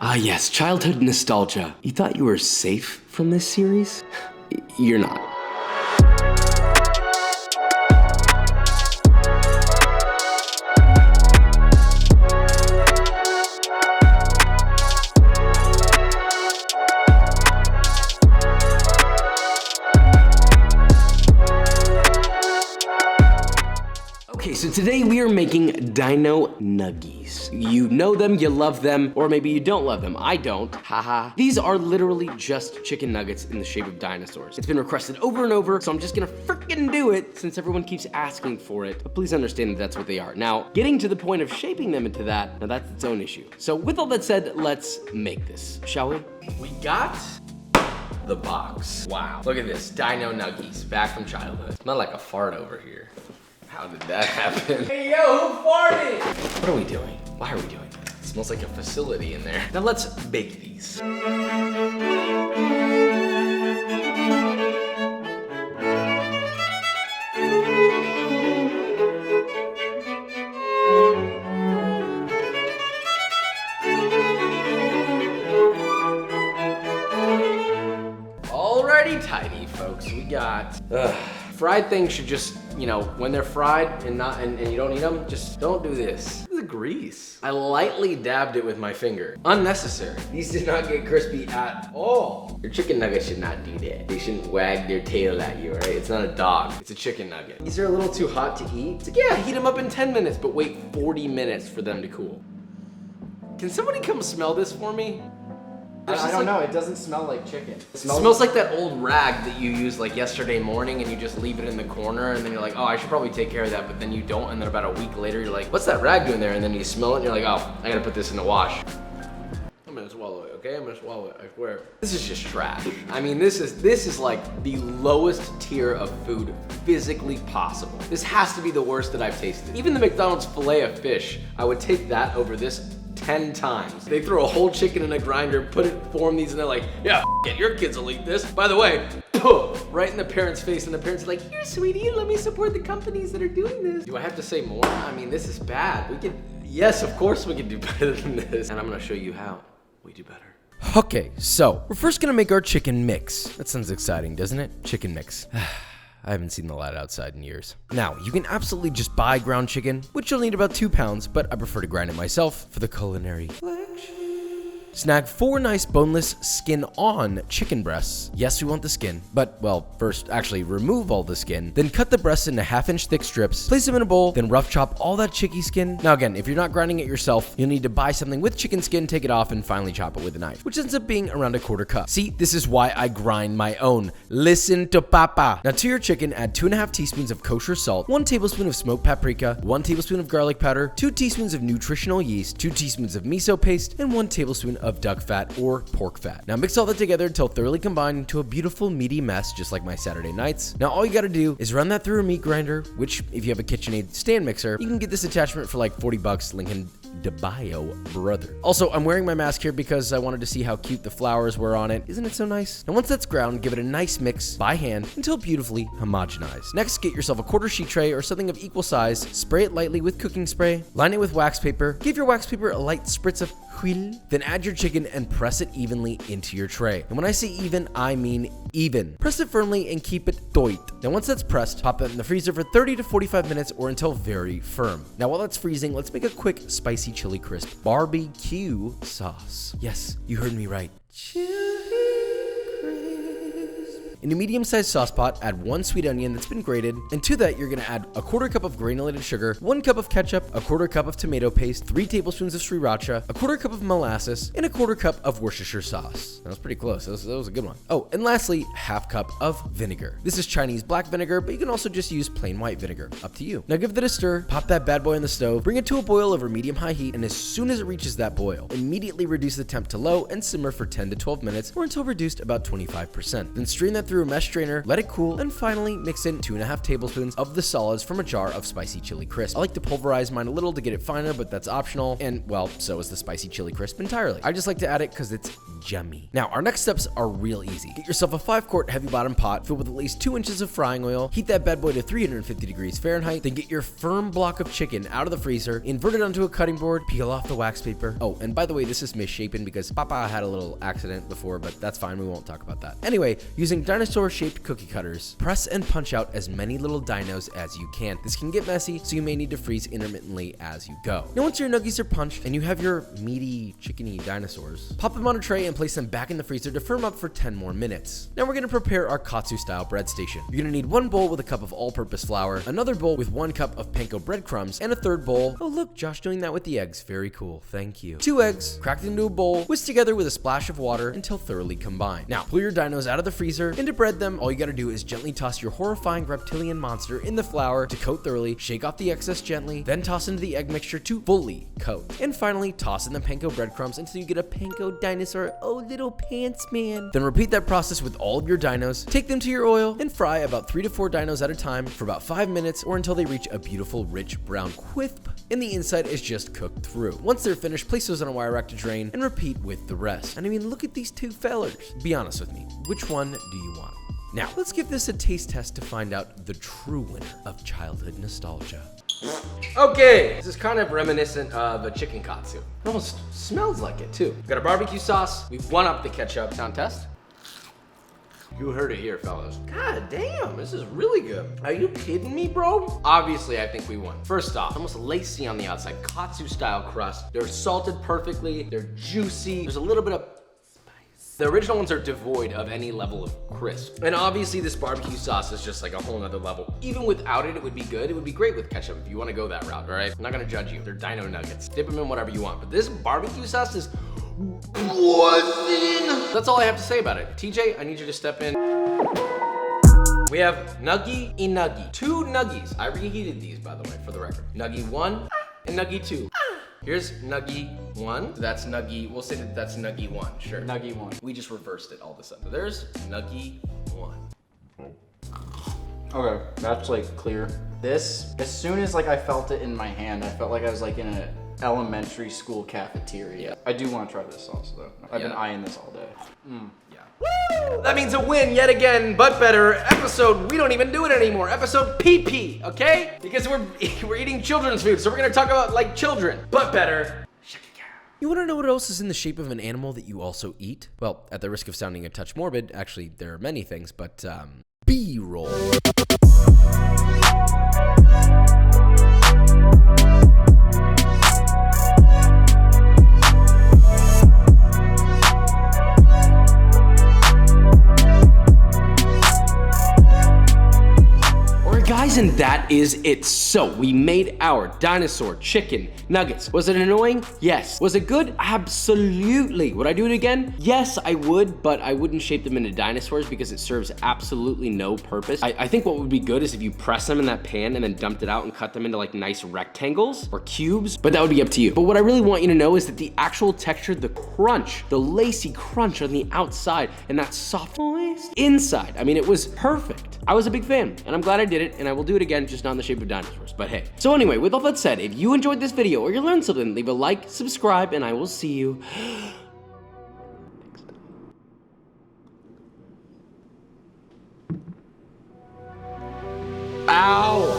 Ah yes, childhood nostalgia. You thought you were safe from this series? You're not. Okay, so today we are making Dino Nuggies. You know them, you love them, or maybe you don't love them. I don't, haha. These are literally just chicken nuggets in the shape of dinosaurs. It's been requested over and over, so I'm just gonna frickin' do it since everyone keeps asking for it. But please understand that that's what they are. Now, getting to the point of shaping them into that, now that's its own issue. So with all that said, let's make this, shall we? We got the box. Wow, look at this, Dino Nuggies, back from childhood. Smell like a fart over here. How did that happen? Hey yo, who farted? What are we doing? Why are we doing that? It smells like a facility in there. Now let's bake these. Alrighty tidy, folks. We got fried things should just, you know, when they're fried and you don't eat them, just don't do this. This is grease. I lightly dabbed it with my finger. Unnecessary. These did not get crispy at all. Your chicken nuggets should not do that. They shouldn't wag their tail at you, right? It's not a dog, it's a chicken nugget. These are a little too hot to eat. It's like, yeah, heat them up in 10 minutes, but wait 40 minutes for them to cool. Can somebody come smell this for me? I don't know, it doesn't smell like chicken. It smells like that old rag that you used like yesterday morning and you just leave it in the corner and then you're like, oh, I should probably take care of that, but then you don't, and then about a week later you're like, what's that rag doing there? And then you smell it and you're like, oh, I gotta put this in the wash. I'm gonna swallow it, okay? I'm gonna swallow it, I swear. This is just trash. I mean, this is like the lowest tier of food physically possible. This has to be the worst that I've tasted. Even the McDonald's filet of fish, I would take that over this 10 times. They throw a whole chicken in a grinder, form these, and they're like, yeah, it, your kids will eat this. By the way, right in the parents' face, and the parents are like, here, sweetie, let me support the companies that are doing this. Do I have to say more? I mean, this is bad. Yes, of course we can do better than this. And I'm gonna show you how we do better. Okay, so we're first gonna make our chicken mix. That sounds exciting, doesn't it? Chicken mix. I haven't seen the lad outside in years. Now, you can absolutely just buy ground chicken, which you'll need about 2 pounds, but I prefer to grind it myself for the culinary pleasure. Snag 4 nice boneless skin-on chicken breasts. Yes, we want the skin, but, well, first actually remove all the skin, then cut the breasts into 1/2-inch thick strips, place them in a bowl, then rough chop all that chicky skin. Now again, if you're not grinding it yourself, you'll need to buy something with chicken skin, take it off, and finally chop it with a knife, which ends up being around 1/4 cup. See, this is why I grind my own. Listen to Papa. Now to your chicken, add 2.5 teaspoons of kosher salt, 1 tablespoon of smoked paprika, 1 tablespoon of garlic powder, 2 teaspoons of nutritional yeast, 2 teaspoons of miso paste, and 1 tablespoon of duck fat or pork fat. Now mix all that together until thoroughly combined into a beautiful meaty mess, just like my Saturday nights. Now all you gotta do is run that through a meat grinder, which if you have a KitchenAid stand mixer, you can get this attachment for like 40 bucks, link in the bio, brother. Also, I'm wearing my mask here because I wanted to see how cute the flowers were on it. Isn't it so nice? Now once that's ground, give it a nice mix by hand until beautifully homogenized. Next, get yourself a 1/4 sheet tray or something of equal size, spray it lightly with cooking spray, line it with wax paper, give your wax paper a light spritz of huile, then add your chicken and press it evenly into your tray. And when I say even, I mean even. Press it firmly and keep it tight. Now once that's pressed, pop it in the freezer for 30 to 45 minutes or until very firm. Now while that's freezing, let's make a quick spicy chili crisp barbecue sauce. Yes, you heard me right. In a medium-sized sauce pot, add 1 sweet onion that's been grated, and to that you're gonna add 1/4 cup of granulated sugar, 1 cup of ketchup, 1/4 cup of tomato paste, 3 tablespoons of sriracha, 1/4 cup of molasses, and 1/4 cup of Worcestershire sauce. That was pretty close. That was a good one. Oh, and lastly, 1/2 cup of vinegar. This is Chinese black vinegar, but you can also just use plain white vinegar. Up to you. Now give that a stir, pop that bad boy on the stove, bring it to a boil over medium-high heat, and as soon as it reaches that boil, immediately reduce the temp to low and simmer for 10 to 12 minutes or until reduced about 25%. Then strain that through a mesh strainer, let it cool, and finally mix in 2.5 tablespoons of the solids from a jar of spicy chili crisp. I like to pulverize mine a little to get it finer, but that's optional, and well, so is the spicy chili crisp entirely. I just like to add it because it's yummy. Now, our next steps are real easy. Get yourself a 5-quart heavy bottom pot filled with at least 2 inches of frying oil. Heat that bad boy to 350 degrees Fahrenheit. Then get your firm block of chicken out of the freezer, invert it onto a cutting board, peel off the wax paper. Oh, and by the way, this is misshapen because Papa had a little accident before, but that's fine. We won't talk about that. Anyway, using dinosaur-shaped cookie cutters, press and punch out as many little dinos as you can. This can get messy, so you may need to freeze intermittently as you go. Now, once your nuggies are punched and you have your meaty, chickeny dinosaurs, pop them on a tray and place them back in the freezer to firm up for 10 more minutes. Now we're gonna prepare our Katsu-style bread station. You're gonna need 1 bowl with a cup of all-purpose flour, another bowl with 1 cup of panko breadcrumbs, and a 3rd bowl. Oh look, Josh doing that with the eggs. Very cool, thank you. 2 eggs, cracked into a bowl, whisked together with a splash of water until thoroughly combined. Now, pull your dinos out of the freezer, and to bread them, all you gotta do is gently toss your horrifying reptilian monster in the flour to coat thoroughly, shake off the excess gently, then toss into the egg mixture to fully coat. And finally, toss in the panko breadcrumbs until you get a panko dinosaur, oh little pants man. Then repeat that process with all of your dinos, take them to your oil, and fry about 3 to 4 dinos at a time for about 5 minutes or until they reach a beautiful rich brown quisp and the inside is just cooked through. Once they're finished, place those on a wire rack to drain and repeat with the rest. And I mean, look at these 2 fellers. Be honest with me, which one do you want? Now, let's give this a taste test to find out the true winner of childhood nostalgia. Okay, this is kind of reminiscent of a chicken katsu. It almost smells like it too. We've got a barbecue sauce. We've one-upped the ketchup. Sound test? You heard it here, fellas. God damn, this is really good. Are you kidding me, bro? Obviously, I think we won. First off, almost lacy on the outside, katsu-style crust. They're salted perfectly. They're juicy. There's a little bit of spice. The original ones are devoid of any level of crisp. And obviously, this barbecue sauce is just like a whole nother level. Even without it, it would be good. It would be great with ketchup if you want to go that route, all right? I'm not gonna judge you. They're Dino Nuggets. Dip them in whatever you want. But this barbecue sauce is That's all I have to say about it. TJ, I need you to step in. We have Nuggie and Nuggie. 2 Nuggies. I reheated these, by the way, for the record. Nuggie 1 and Nuggie 2. Here's Nuggie 1. So that's Nuggie, we'll say that that's Nuggie 1, sure. Nuggie 1. We just reversed it all of a sudden. So there's Nuggie 1. Okay, that's like clear. This, as soon as like I felt it in my hand, I felt like I was like in an elementary school cafeteria. Yeah. I do want to try this sauce though. I've been eyeing this all day. Yeah. Woo! That means a win yet again, but better. Episode, we don't even do it anymore. Episode PP, okay? Because we're eating children's food, so we're gonna talk about like children, but better. You want to know what else is in the shape of an animal that you also eat? Well, at the risk of sounding a touch morbid, actually there are many things, but B-roll. Guys, and that is it. So we made our dinosaur chicken nuggets. Was it annoying? Yes. Was it good? Absolutely. Would I do it again? Yes, I would, but I wouldn't shape them into dinosaurs because it serves absolutely no purpose. I think what would be good is if you press them in that pan and then dumped it out and cut them into like nice rectangles or cubes, but that would be up to you. But what I really want you to know is that the actual texture, the crunch, the lacy crunch on the outside and that soft moist inside, I mean, it was perfect. I was a big fan and I'm glad I did it, and I will do it again, just not in the shape of dinosaurs, but hey. So anyway, with all that said, if you enjoyed this video or you learned something, leave a like, subscribe, and I will see you next time. Ow!